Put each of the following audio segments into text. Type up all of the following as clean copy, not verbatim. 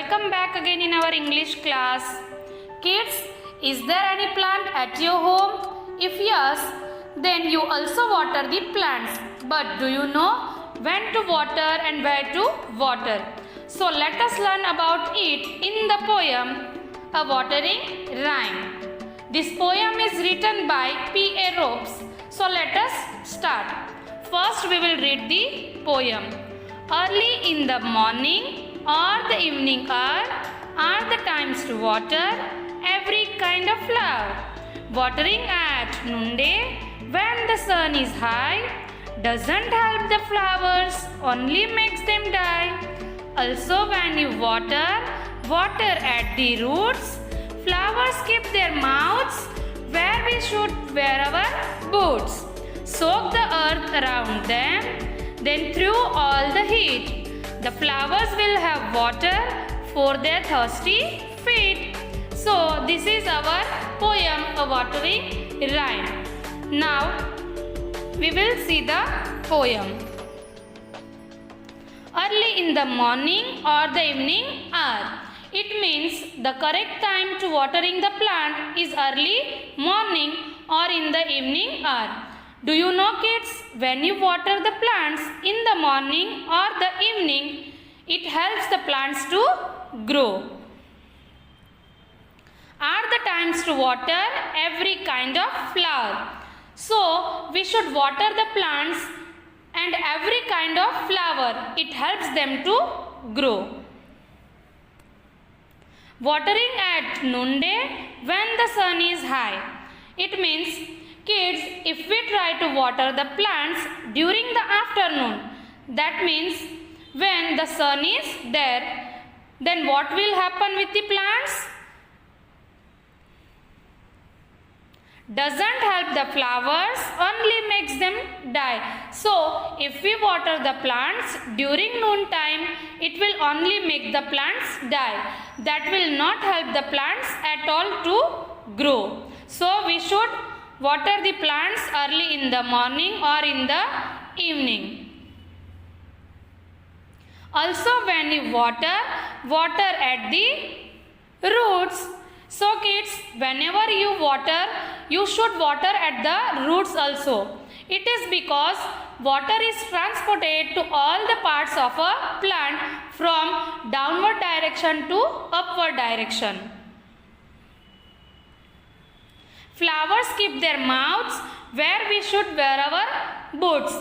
welcome back again in our English class. Kids, is there any plant at your home? If yes, then you also water the plants. But do you know when to water and where to water? So let us learn about it in the poem A Watering Rhyme. This poem is written by P.A. Ropes. So let us start. First we will read the poem. Early in the morning or the evening hour are the times to water every kind of flower. Watering at noonday when the sun is high doesn't help the flowers, only makes them die. Also when you water at the roots, flowers keep their mouths where we should wear our boots. Soak the earth around them, then through all the heat, the flowers will have water for their thirsty feet. So this is our poem, A Watering Rhyme. Now we will see the poem. Early in the morning or the evening hour. It means the correct time to watering the plant is early morning or in the evening hour. Do you know, kids, when you water the plants in the morning or the evening, it helps the plants to grow. Are the times to water every kind of flower. So, we should water the plants and every kind of flower. It helps them to grow. Watering at noonday when the sun is high. It means, kids, if we try to water the plants during the afternoon, that means when the sun is there, then what will happen with the plants? Doesn't help the flowers, only makes them die. So, if we water the plants during noon time, it will only make the plants die. That will not help the plants at all to grow. So, we should water the plants early in the morning or in the evening. Also, when you water at the roots. So kids, whenever you water, you should water at the roots also. It is because water is transported to all the parts of a plant from downward direction to upward direction. Flowers keep their mouths where we should wear our boots.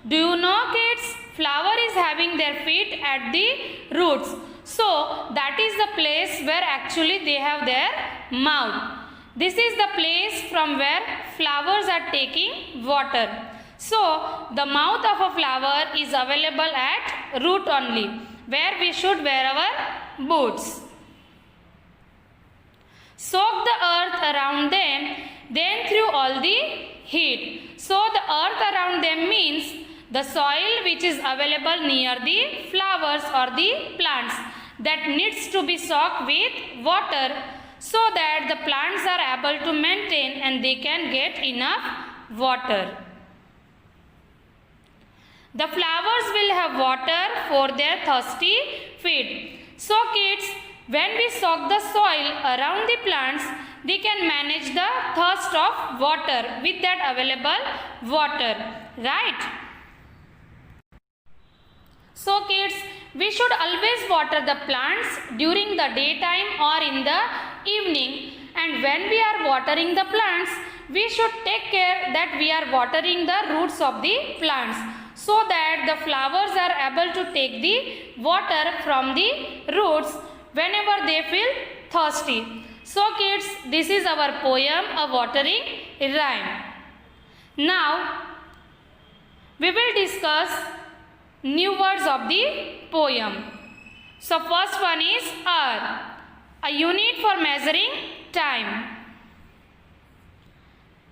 Do you know, kids, flower is having their feet at the roots. So, that is the place where actually they have their mouth. This is the place from where flowers are taking water. So, the mouth of a flower is available at root only, where we should wear our boots. Soak the earth around them, then through all the heat. So, the earth around them means the soil which is available near the flowers or the plants that needs to be soaked with water so that the plants are able to maintain and they can get enough water. The flowers will have water for their thirsty feet. So kids, when we soak the soil around the plants, they can manage the thirst of water with that available water, right? So kids, we should always water the plants during the daytime or in the evening, and when we are watering the plants, we should take care that we are watering the roots of the plants so that the flowers are able to take the water from the roots whenever they feel thirsty. So kids, this is our poem, A Watering Rhyme. Now, we will discuss new words of the poem. So first one is hour, a unit for measuring time.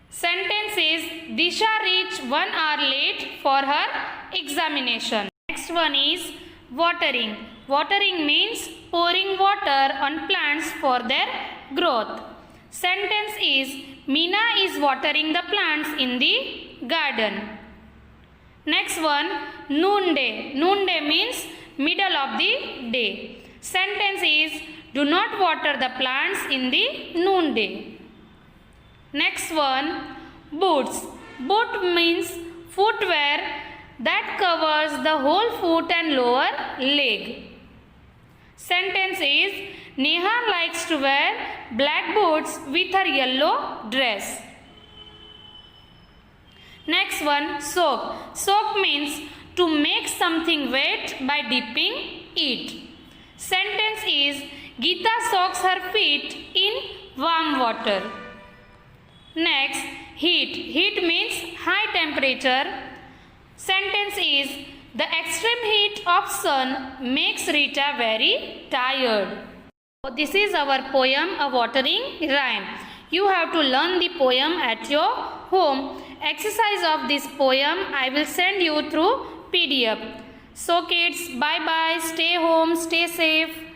Sentence is Disha reached 1 hour late for her examination. Next one is watering. Watering means pouring water on plants for their growth. Sentence is Meena is watering the plants in the garden. Next one, noonday. Noonday means middle of the day. Sentence is, do not water the plants in the noonday. Next one, boots. Boot means footwear that covers the whole foot and lower leg. Sentence is, Neha likes to wear black boots with her yellow dress. Next one, soak. Soak means to make something wet by dipping it. Sentence is, Geeta soaks her feet in warm water. Next, heat. Heat means high temperature. Sentence is, the extreme heat of sun makes Rita very tired. So this is our poem, A Watering Rhyme. You have to learn the poem at your home. Exercise of this poem I will send you through PDF. So kids, bye bye. Stay home, stay safe.